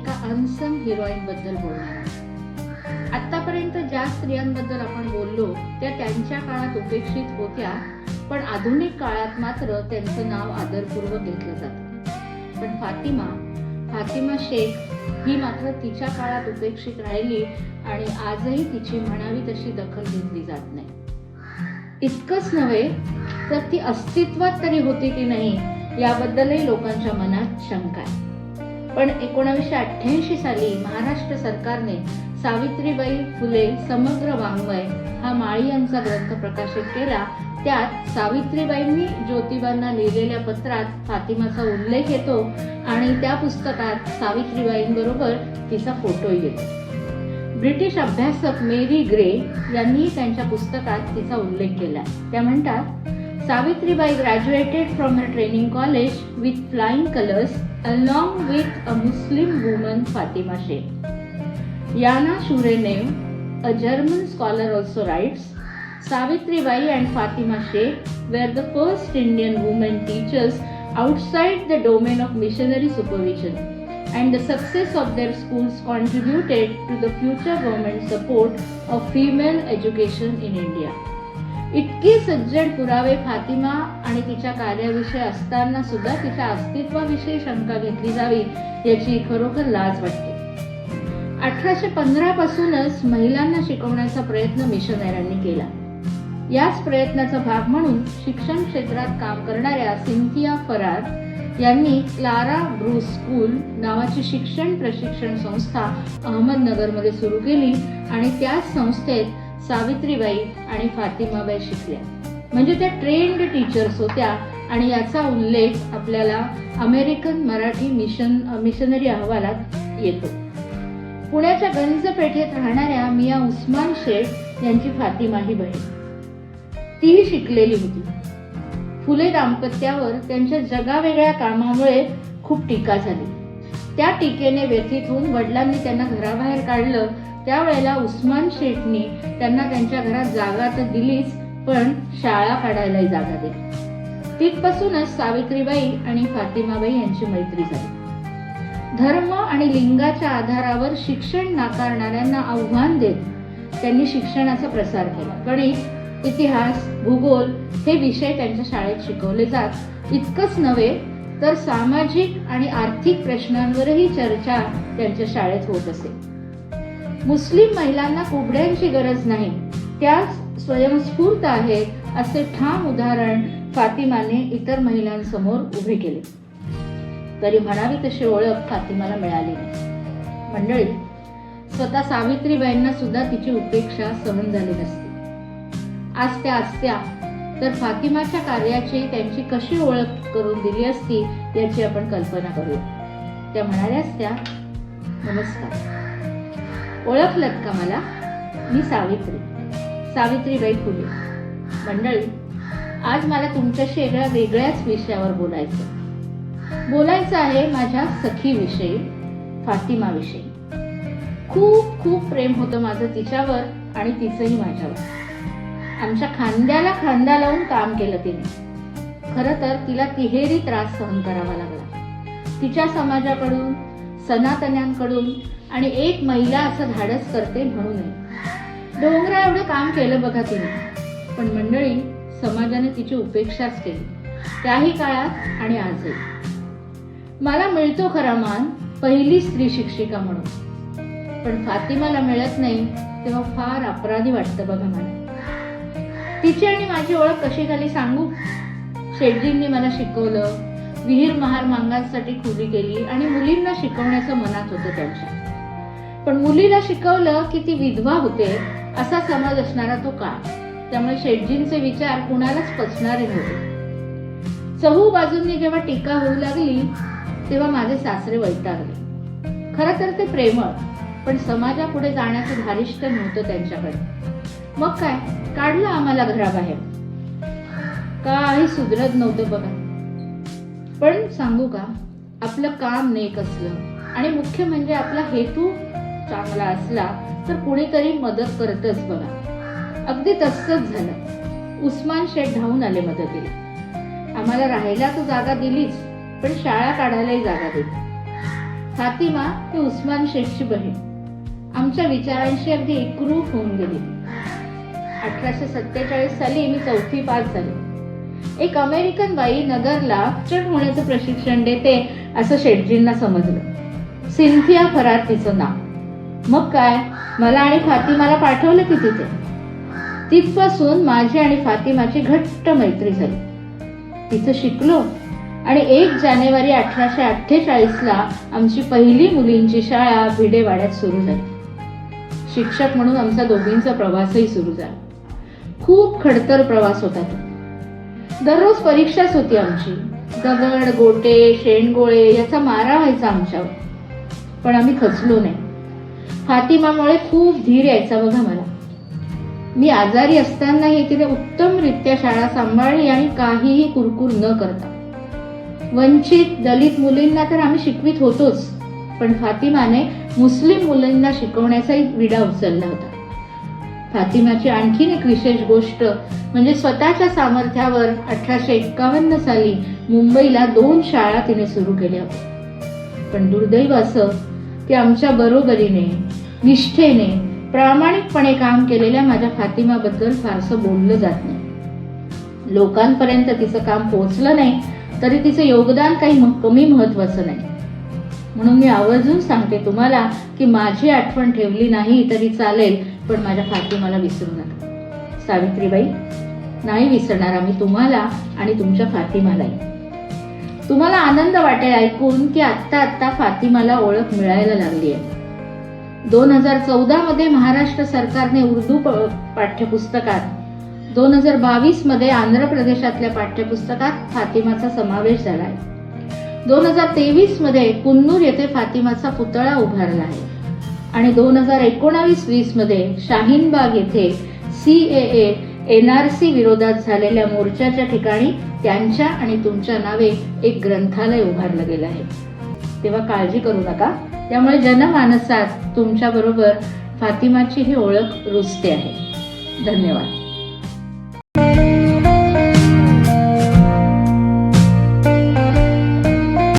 एका unsung heroine बद्दल बोलणार आहे. आतापर्यंत ज्या स्त्रियांबद्दल आपण बोललो त्या त्यांच्या काळात उपेक्षित होत्या, पण आधुनिक काळात मात्र त्यांचं नाव आदरपूर्वक घेतलं जातं. पण फातिमा शेख ही मात्र तिच्या काळात उपेक्षित राहिली आणि आजही तिची म्हणावी तशी दखल घेतली जात नाही. इतकंच नव्हे तर ती अस्तित्वात तरी होती की नाही याबद्दलही लोकांच्या मनात शंका आहे. पण 1988 साली महाराष्ट्र सरकारने सावित्रीबाई फुले समग्र वाङ्मय हा माळी यांचा ग्रंथ प्रकाशित केला. त्यात सावित्रीबाईंनी ज्योतिबांना लिहिलेल्या पत्रात फातिमाचा उल्लेख येतो आणि त्या पुस्तकात सावित्रीबाईंबरोबर तिचा फोटोही येतो. ब्रिटिश अभ्यासक मेरी ग्रे यांनी त्यांच्या पुस्तकात तिचा उल्लेख केला. त्या म्हणतात, Savitribai graduated from her training college with flying colours along with a Muslim woman Fatima Sheikh. Yana Shurenev, a German scholar, also writes, Savitribai and Fatima Sheikh were the first Indian women teachers outside the domain of missionary supervision, and the success of their schools contributed to the future government support of female education in India. इतके सज्जड पुरावे फातिमा आणि तिच्या कार्याविषयी असताना सुद्धा तिच्या अस्तित्वाविषयी शंका घेतली जावी याची खरोखर लाज वाटते. 1815 पासूनच महिलांना शिकवण्याचा प्रयत्न मिशनऱ्यांनी केला. याच प्रयत्नाचा भाग म्हणून शिक्षण क्षेत्रात काम करणाऱ्या सिंथिया फरार यांनी क्लारा ब्रूस स्कूल नावाची शिक्षण प्रशिक्षण संस्था अहमदनगरमध्ये सुरू केली आणि त्याच संस्थेत सावित्रीबाई आणि फातिमाबाई शिकल्या. म्हणजे त्या ट्रेन्ड टीचर्स होत्या आणि याचा उल्लेख आपल्याला अमेरिकन मराठी मिशनरी अहवालात येतो. पुण्याच्या गंज पेठेत राहणाऱ्या मिया उस्मान शेख यांची फातिमा ही बहीण, तीही शिकलेली होती. फुले दाम्पत्यावर त्यांच्या जगावेगळ्या कामामुळे खूप टीका झाली. त्या टीकेने व्यथित होऊन वडिलांनी त्यांना घराबाहेर काढलं. त्यावेळेला उस्मान शेखनी त्यांना त्यांच्या घरात जागा तर दिलीच, पण शाळा काढायलाही जागा दिली. तिथपासूनच सावित्रीबाई आणि फातिमाबाई यांची मैत्री झाली. धर्म आणि लिंगाच्या आधारावर शिक्षण नाकारणाऱ्यांना आव्हान देत त्यांनी शिक्षणाचा प्रसार केला. गणित, इतिहास, भूगोल हे विषय त्यांच्या शाळेत शिकवले जात. इतकंच नव्हे तर सामाजिक आणि आर्थिक प्रश्नांवरही चर्चा त्यांच्या शाळेत होत असे. मुस्लिम महिलांना कुबड्यांची गरज नाही, त्या स्वयंस्फूर्त आहेत असे ठाम उदाहरण फातिमाने इतर महिलांसमोर उभे केले. तरी म्हणावी तशी ओळख फातिमाला मिळाली नाही. मंडळी, स्वतः सावित्रीबाईंना सुद्धा तिची उपेक्षा सहन झाली नसती. असत्या असत्या तर फातिमाच्या कार्याची त्यांची कशी ओळख करून दिली असती याची आपण कल्पना करूया. त्या म्हणाल्या असत्या, नमस्कार, ओळखलत का मला? मी सावित्रीबाई फुले. मंडळी, आज मला तुमच्याशी एका वेगळ्याच विषयावर बोलायचं आहे. माझ्या सखीविषयी, फातिमाविषयी. खूप खूप प्रेम होतं माझं तिच्यावर आणि तिचंही माझ्यावर. आमच्या खांद्याला खांदा लावून काम केलं तिने. खरं तर तिला तिहेरी त्रास सहन करावा लागला. तिच्या समाजाकडून, सनातन्यांकडून आणि एक महिला असं धाडस करते म्हणून डोंगरा एवढं काम केलं बघा तिने. पण मंडळी, समाजाने तिची उपेक्षाच केली, त्याही काळात आणि आजही. मला मिळतो खरा मान पहिली स्त्री शिक्षिका म्हणून, पण फातिमाला मिळत नाही तेव्हा फार अपराधी वाटतं बघा मला. तिची आणि माझी ओळख कशी झाली सांगू? शेटजींनी मला शिकवलं, विहीर महार मांगांसाठी खुली केली आणि मुलींना शिकवण्याचं मनात होतं त्यांच्या. पण मुलीला शिकवलं की ती विधवा होते असा समज असणारा तो काळ. त्यामुळे शेटजींचे विचार कुणालाच पचणारे नव्हते. चहू बाजूंनी जेव्हा टीका होऊ लागली तेव्हा माझे सासरे वैतागले. खरं तर ते प्रेमळ, पण समाजापुढे जाण्याचं धारिष्ट नव्हतं त्यांच्याकडे. मग काय, काढलं आम्हाला घराबाहेर. काही सुधरत नव्हतं बघा. पण सांगू का, आपलं काम नेक असलं आणि मुख्य म्हणजे आपला हेतू चांगला असला तर कुणीतरी मदत करतच बघा. अगदी तसंच झालं. उस्मान शेठ धावून आले मदतीला. आम्हाला राहायला तर जागा दिलीच, पण शाळा काढायलाही जागा दिली. फातिमा ही उस्मान शेखची बहीण आमच्या विचारांशी अगदी एकरूप होऊन गेली. 1847 साली मी 4थी पास झाले. एक अमेरिकन बाई नगरला शिक्षण होण्याचं प्रशिक्षण देते असं शेठजींना समजलं. सिन्थिया फरार तिचं नाव. मग काय, मला आणि फातिमाला पाठवलं की तिथे. तिथपासून माझी आणि फातिमाची घट्ट मैत्री झाली. तिथं शिकलो आणि 1 जानेवारी 1848ला आमची पहिली मुलींची शाळा भिडेवाड्यात सुरू झाली. शिक्षक म्हणून आमचा दोघींचा प्रवासही सुरू झाला. खूप खडतर प्रवास होता तो. दररोज परीक्षाच होती आमची. दगड, गोटे, शेणगोळे याचा मारा व्हायचा आमच्यावर, पण आम्ही खचलो नाही. फातिमामुळे खूप धीर यायचा बघा मला. मी आजारी असतानाही तिने उत्तमरित्या शाळा सांभाळली आणि काहीही कुरकुर न करता. वंचित दलित मुलींना तर आम्ही शिकवित होतोच, पण फातिमाने मुस्लिम मुलींना शिकवण्याचाही विडा उचलला होता. फातिमाची आणखीन एक विशेष गोष्ट म्हणजे स्वतःच्या सामर्थ्यावर 1851 साली मुंबईला 2 शाळा तिने सुरू केल्या होत्या. पण दुर्दैव असं की आमच्या बरोबरीने, निष्ठेने, प्रामाणिकपणे काम केलेल्या माझ्या फातिमाबद्दल फारसं बोललं जात नाही. लोकांपर्यंत तिचं काम पोहोचलं नाही तरी तिचं योगदान काही कमी महत्वाचं नाही. म्हणून मी आवर्जून सांगते तुम्हाला की माझी आठवण ठेवली नाही तरी चालेल, पण माझ्या फातिमाला विसरू नका. सावित्रीबाई, नाही विसरणार आम्ही तुम्हाला आणि तुमच्या फातिमालाही. तुम्हाला आनंद वाटेल ऐकून की आत्ता फातिमाला ओळख मिळायला लागली आहे. 2014 मध्ये महाराष्ट्र सरकारने उर्दू पाठ्यपुस्तकात, 2022 मध्ये आंध्र प्रदेशातल्या पाठ्यपुस्तकात फातिमाचा समावेश झाला आहे. 2023 मध्ये कुन्नूर येथे फातिमाचा पुतळा उभारला आहे आणि 2019-20 मध्ये शाहीनबाग येथे CAA NRC विरोधात झालेल्या मोर्चाच्या ठिकाणी त्यांच्या आणि तुमच्या नावे एक ग्रंथालय उभारलं गेलं आहे. तेव्हा काळजी करू नका. त्यामुळे जनमानसात तुमच्या बरोबर फातिमाची ही ओळख रुजते आहे. धन्यवाद.